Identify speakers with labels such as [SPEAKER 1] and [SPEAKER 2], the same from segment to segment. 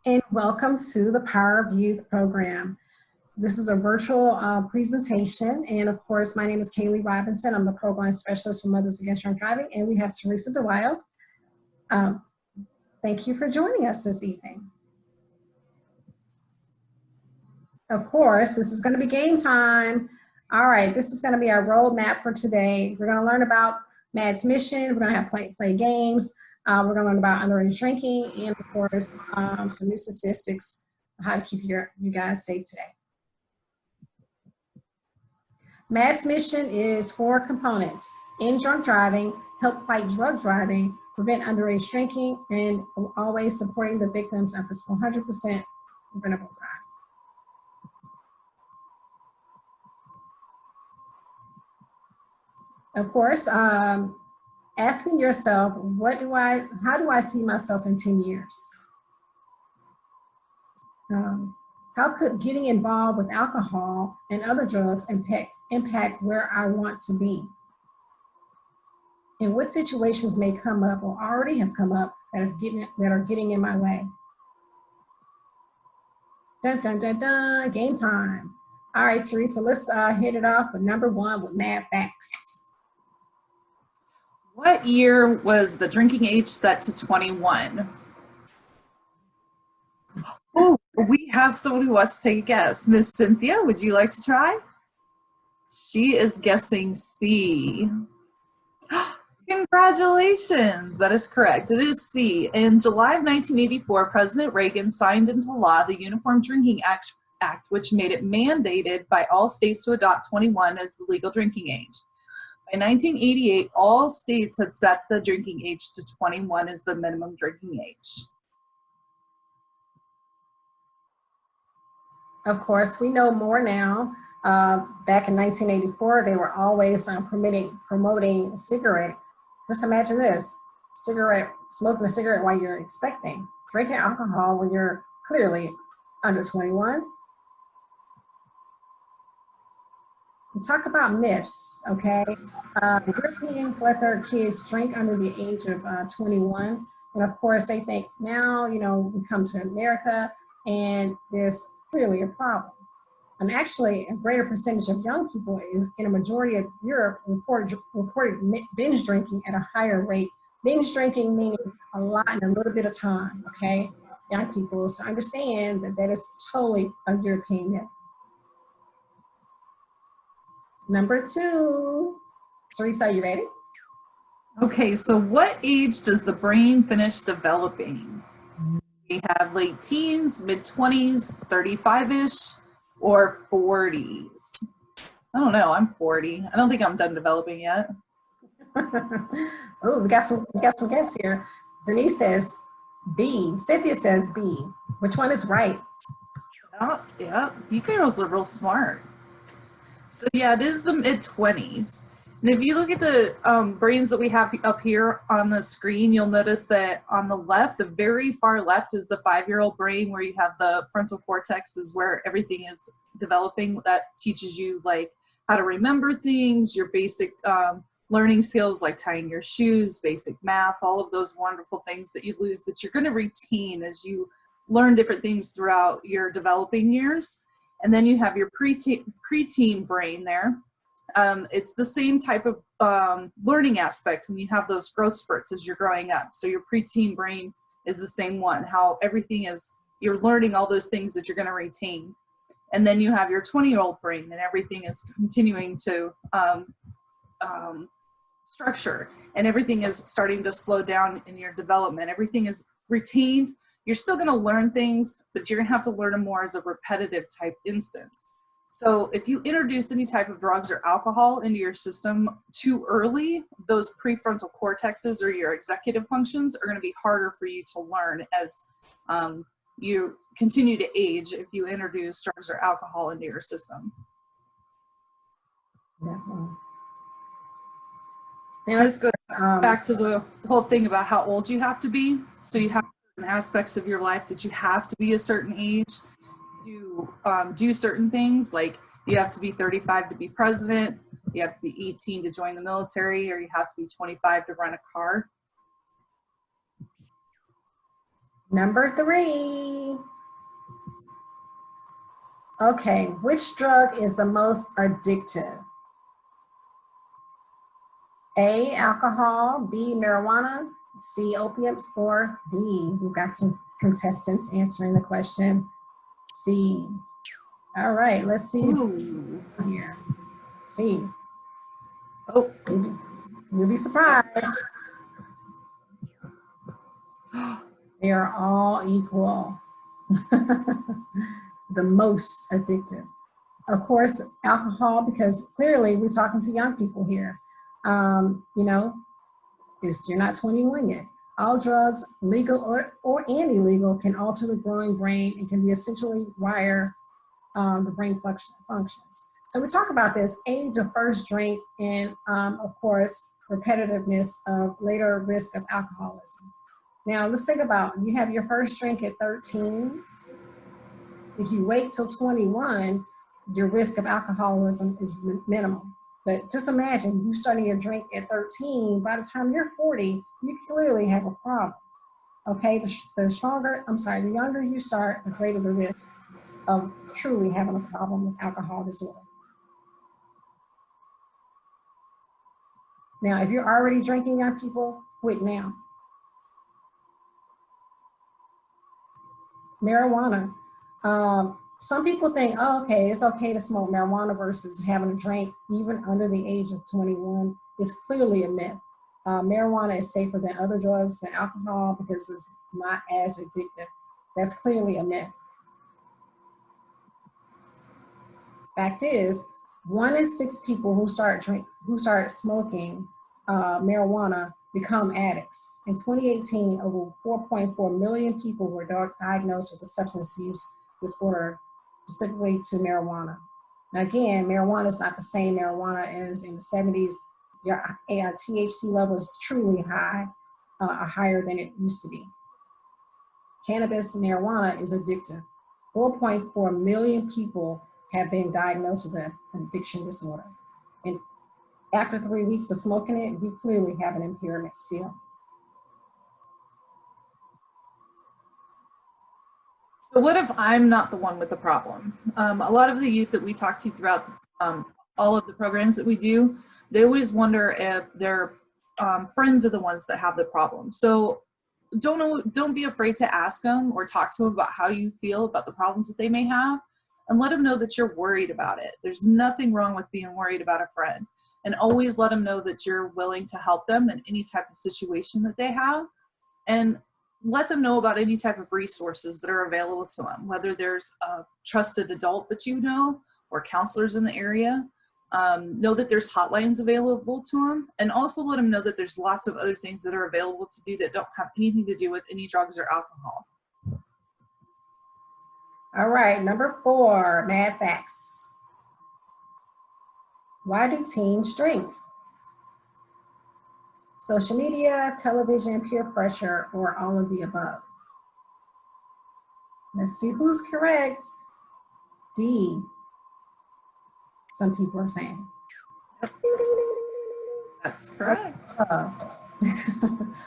[SPEAKER 1] And welcome to the Power of Youth program. This is a virtual presentation, and of course, my name is Kaylee Robinson. I'm the program specialist for Mothers Against Drunk Driving, and we have Teresa DeWild. Thank you for joining us this evening. Of course, this is going to be game time. All right, this is going to be our roadmap for today. We're going to learn about MAD's mission. We're going to have play games. We're going to learn about underage drinking, and of course, some new statistics on how to keep you guys safe today. MAD's mission is 4 components: end drunk driving, help fight drug driving, prevent underage drinking, and always supporting the victims of this 100% preventable crime. Of course, asking yourself, how do I see myself in 10 years? How could getting involved with alcohol and other drugs impact where I want to be? And what situations may come up or already have come up that are getting in my way? Dun, dun, dun, dun, game time. All right, Teresa, let's hit it off with number 1 with mad facts.
[SPEAKER 2] What year was the drinking age set to 21? Oh, we have someone who wants to take a guess. Miss Cynthia, would you like to try? She is guessing C. Congratulations, that is correct. It is C. In July of 1984, President Reagan signed into law the Uniform Drinking Act, which made it mandated by all states to adopt 21 as the legal drinking age. By 1988, all states had set the drinking age to 21 as the minimum drinking age.
[SPEAKER 1] Of course, we know more now. Back in 1984, they were always promoting cigarette. Just imagine this: smoking a cigarette while you're expecting, drinking alcohol when you're clearly under 21. We talk about myths, okay? Europeans let their kids drink under the age of 21. And of course, they think now, we come to America and there's clearly a problem. And actually, a greater percentage of young people in a majority of Europe reported binge drinking at a higher rate. Binge drinking meaning a lot in a little bit of time, okay? Young people, so understand that is totally a European myth. Number 2, Teresa, are you ready?
[SPEAKER 2] Okay, so what age does the brain finish developing? We have late teens, mid-20s, 35-ish, or 40s. I don't know, I'm 40. I don't think I'm done developing yet.
[SPEAKER 1] Oh, we got some guests here. Denise says B. Cynthia says B. Which one is right?
[SPEAKER 2] Oh, yeah, you girls are real smart. So yeah, it is the mid-20s. And if you look at the brains that we have up here on the screen, you'll notice that on the left, the very far left, is the 5-year-old brain, where you have the frontal cortex is where everything is developing. That teaches you like how to remember things, your basic learning skills like tying your shoes, basic math, all of those wonderful things that you lose that you're going to retain as you learn different things throughout your developing years. And then you have your preteen brain there. It's the same type of learning aspect when you have those growth spurts as you're growing up. So your preteen brain is the same one, how everything is, you're learning all those things that you're going to retain. And then you have your 20-year-old brain, and everything is continuing to structure, and everything is starting to slow down in your development. Everything is retained. You're still going to learn things, but you're going to have to learn them more as a repetitive type instance. So if you introduce any type of drugs or alcohol into your system too early, those prefrontal cortexes or your executive functions are going to be harder for you to learn as you continue to age if you introduce drugs or alcohol into your system.
[SPEAKER 1] Definitely.
[SPEAKER 2] This goes back to the whole thing about how old you have to be. So you have certain aspects of your life that you have to be a certain age to do certain things. Like you have to be 35 to be president, you have to be 18 to join the military, or you have to be 25 to rent a car.
[SPEAKER 1] Number 3. Okay, which drug is the most addictive? A, alcohol, B, marijuana, C, opiates, or D? We've got some contestants answering the question. C. All right, let's see here. C.
[SPEAKER 2] Oh.
[SPEAKER 1] You'll be surprised. They are all equal. The most addictive. Of course, alcohol, because clearly we're talking to young people here. You know, you're not 21 yet. All drugs, legal or illegal, can alter the growing brain and can be essentially wire the brain functions. So we talk about this age of first drink and, of course, repetitiveness of later risk of alcoholism. Now, let's think about, you have your first drink at 13. If you wait till 21, your risk of alcoholism is minimal. But just imagine you starting your drink at 13, by the time you're 40, you clearly have a problem. Okay, the younger you start, the greater the risk of truly having a problem with alcohol disorder. Now, if you're already drinking, young people, quit now. Marijuana. Some people think, oh, okay, it's okay to smoke marijuana versus having a drink even under the age of 21. It's clearly a myth. Marijuana is safer than other drugs than alcohol because it's not as addictive. That's clearly a myth. Fact is, 1 in 6 people who start smoking marijuana become addicts. In 2018, over 4.4 million people were diagnosed with a substance use disorder, specifically to marijuana. Now again, marijuana is not the same marijuana as in the 70s. Your THC level is truly high, higher than it used to be. Cannabis and marijuana is addictive. 4.4 million people have been diagnosed with an addiction disorder. And after 3 weeks of smoking it, you clearly have an impairment still.
[SPEAKER 2] So what if I'm not the one with the problem? A lot of the youth that we talk to throughout all of the programs that we do, they always wonder if their friends are the ones that have the problem. So don't be afraid to ask them or talk to them about how you feel about the problems that they may have, and let them know that you're worried about it. There's nothing wrong with being worried about a friend, and always let them know that you're willing to help them in any type of situation that they have, and let them know about any type of resources that are available to them, whether there's a trusted adult that you know or counselors in the area. Know that there's hotlines available to them, and also let them know that there's lots of other things that are available to do that don't have anything to do with any drugs or alcohol.
[SPEAKER 1] All right, number 4, mad facts. Why do teens drink? Social media, television, peer pressure, or all of the above? Let's see who's correct. D. Some people are saying.
[SPEAKER 2] That's correct.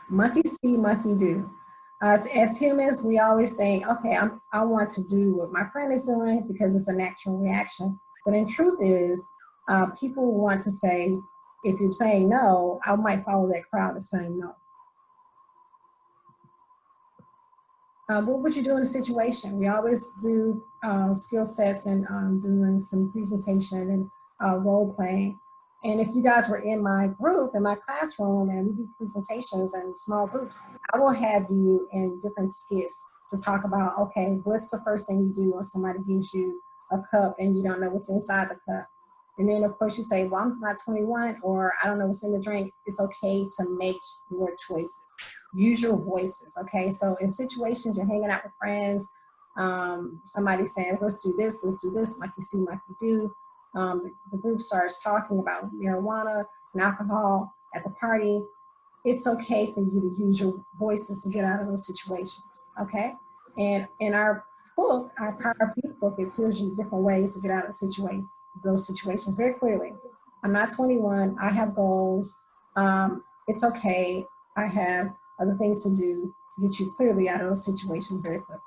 [SPEAKER 1] Monkey see, monkey do. As humans, we always think, okay, I want to do what my friend is doing because it's a natural reaction. But in truth is, people want to say, if you're saying no, I might follow that crowd that's saying no. What would you do in a situation? We always do skill sets and doing some presentation and role playing. And if you guys were in my group, in my classroom, and we do presentations and small groups, I will have you in different skits to talk about, okay, what's the first thing you do when somebody gives you a cup and you don't know what's inside the cup? And then, of course, you say, well, I'm not 21, or I don't know what's in the drink. It's okay to make your choices. Use your voices, okay? So in situations, you're hanging out with friends, somebody says, let's do this, like you see, like you do. The group starts talking about marijuana and alcohol at the party. It's okay for you to use your voices to get out of those situations, okay? And in our book, our Power of Youth book, it tells you different ways to get out of those situations very clearly. I'm not 21, I have goals, it's okay, I have other things to do to get you clearly out of those situations very quickly.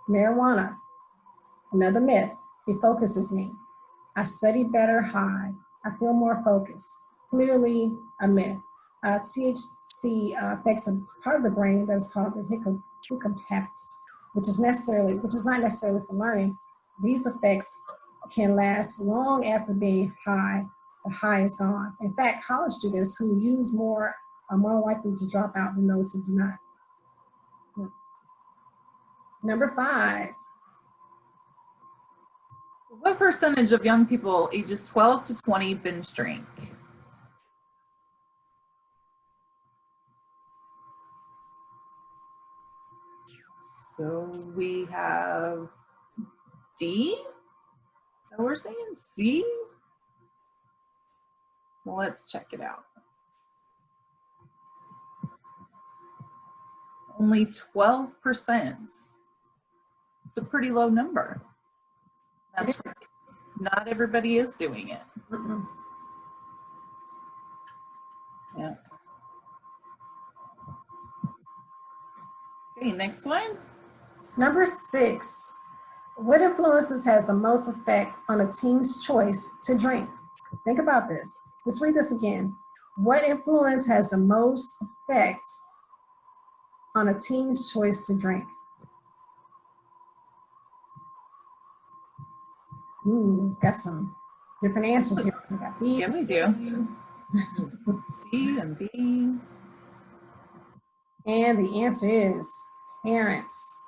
[SPEAKER 1] Marijuana, another myth. It focuses me. I study better high. I feel more focused. Clearly a myth. THC affects a part of the brain that is called the hippocampus, which is not necessarily for learning. These effects can last long after being high. The high is gone. In fact, college students who use more are more likely to drop out than those who do not. Number 5.
[SPEAKER 2] What percentage of young people ages 12 to 20 binge drink? So we have D. So we're saying C. Well, let's check it out. Only 12%. It's a pretty low number. That's right. Not everybody is doing it.
[SPEAKER 1] Mm-mm.
[SPEAKER 2] Yeah. Okay, next one.
[SPEAKER 1] Number 6. What influences has the most effect on a teen's choice to drink? Think about this. Let's read this again. What influence has the most effect on a teen's choice to drink? Ooh, got some different answers here. We got B,
[SPEAKER 2] Yeah, we do. C and B.
[SPEAKER 1] and the answer is parents.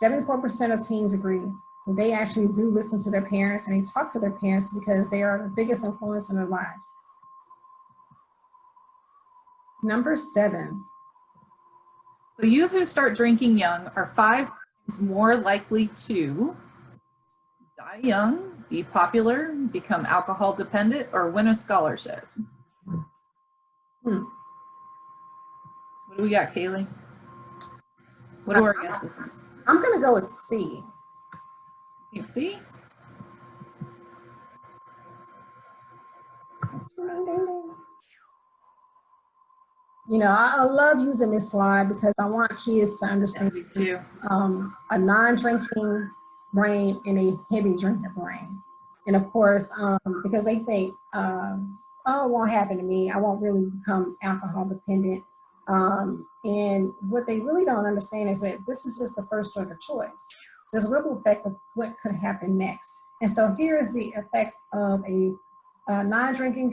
[SPEAKER 1] 74% of teens agree. They actually do listen to their parents and they talk to their parents because they are the biggest influence in their lives. Number 7.
[SPEAKER 2] So youth who start drinking young are 5 times more likely to die young, be popular, become alcohol dependent, or win a scholarship. What do we got, Kaylee? What are our guesses?
[SPEAKER 1] I'm going to go with C.
[SPEAKER 2] You see? That's right.
[SPEAKER 1] You know, I love using this slide because I want kids to understand
[SPEAKER 2] Me too.
[SPEAKER 1] a non-drinking brain and a heavy drinker brain. And of course, because they think, oh, it won't happen to me. I won't really become alcohol dependent. And what they really don't understand is that this is just the first drug of choice. There's a ripple effect of what could happen next. And so here is the effects of a non-drinking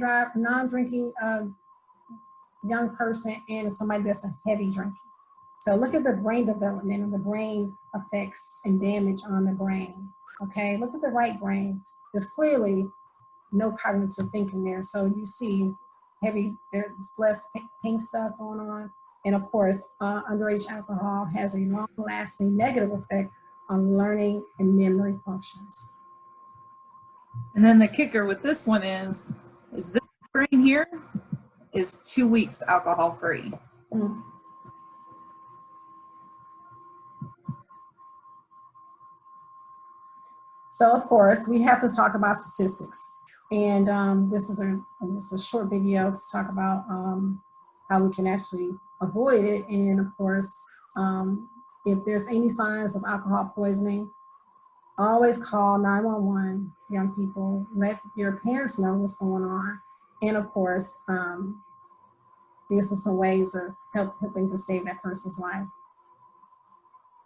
[SPEAKER 1] young person and somebody that's a heavy drinker. So look at the brain development and the brain effects and damage on the brain. Okay, look at the right brain. There's clearly no cognitive thinking there. So you see heavy, there's less pink stuff going on. And of course, underage alcohol has a long-lasting negative effect on learning and memory functions.
[SPEAKER 2] And then the kicker with this one is this brain here is 2 weeks alcohol free.
[SPEAKER 1] Mm. So of course, we have to talk about statistics. And this is a short video to talk about how we can actually avoid it. And of course, if there's any signs of alcohol poisoning, always call 911, young people. Let your parents know what's going on. And of course, these are some ways of helping to save that person's life.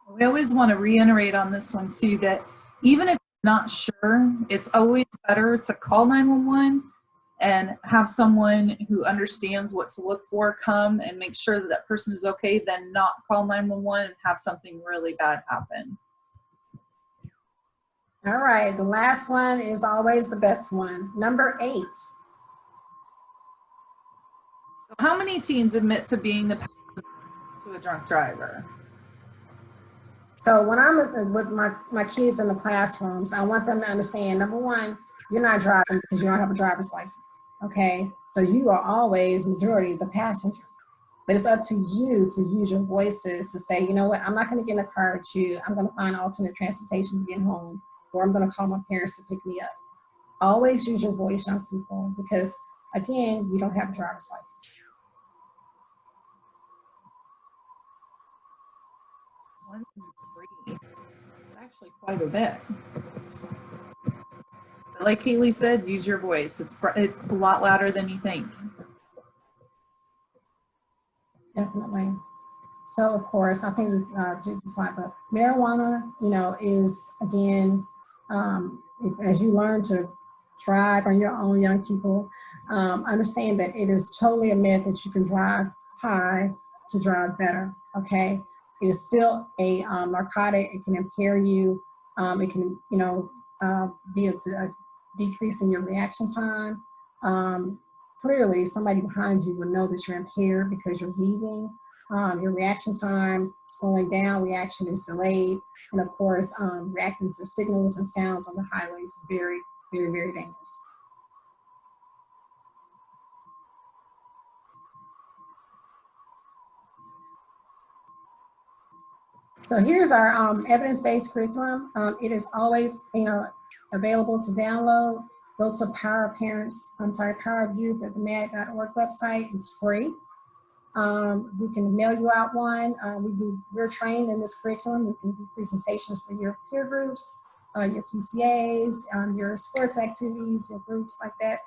[SPEAKER 2] We always want to reiterate on this one too, that even if you're not sure, it's always better to call 911 and have someone who understands what to look for come and make sure that that person is okay, than not call 911 and have something really bad happen.
[SPEAKER 1] All right, the last one is always the best one. Number 8.
[SPEAKER 2] So how many teens admit to being the passenger to a drunk driver?
[SPEAKER 1] So when I'm with my kids in the classrooms, I want them to understand, number 1, you're not driving because you don't have a driver's license, okay? So you are always majority the passenger. But it's up to you to use your voices to say, you know what, I'm not gonna get in a car with you. I'm gonna find alternate transportation to get home, or I'm gonna call my parents to pick me up. Always use your voice, young people, because again, you don't have a driver's license.
[SPEAKER 2] 1 3. It's actually quite a bit. But like Kaylee said, use your voice. It's a lot louder than you think.
[SPEAKER 1] Definitely. So of course, I think we did the slide, but marijuana, you know, is again, as you learn to drive on your own, young people, understand that it is totally a myth that you can drive high to drive better. Okay, it is still a narcotic. It can impair you. It can, you know, be a decrease in your reaction time. Clearly, somebody behind you will know that you're impaired because you're leaving. Your reaction time slowing down, reaction is delayed, and of course, reacting to signals and sounds on the highways is very, very, very dangerous. So here's our evidence-based curriculum. It is always, you know, available to download. Go to Power of Youth at the MAD.org website. It's free. We can mail you out one. We're trained in this curriculum. We can do presentations for your peer groups, your PCAs, your sports activities, your groups like that.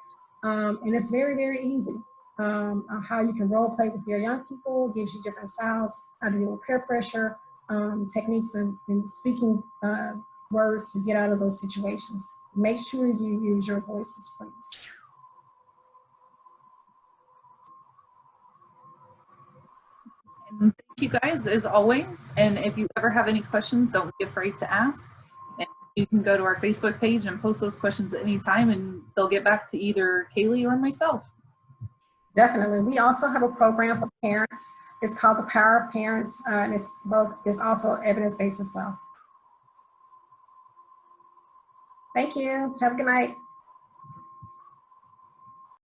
[SPEAKER 1] And it's very, very easy. How you can role play with your young people, gives you different styles, how to deal with peer pressure, techniques in speaking words to get out of those situations. Make sure you use your voices, please.
[SPEAKER 2] And thank you guys as always. And if you ever have any questions, don't be afraid to ask. And you can go to our Facebook page and post those questions at any time, and they'll get back to either Kaylee or myself.
[SPEAKER 1] Definitely. We also have a program for parents. It's called the Power of Parents, and it's also evidence-based as well. Thank you. Have a good night.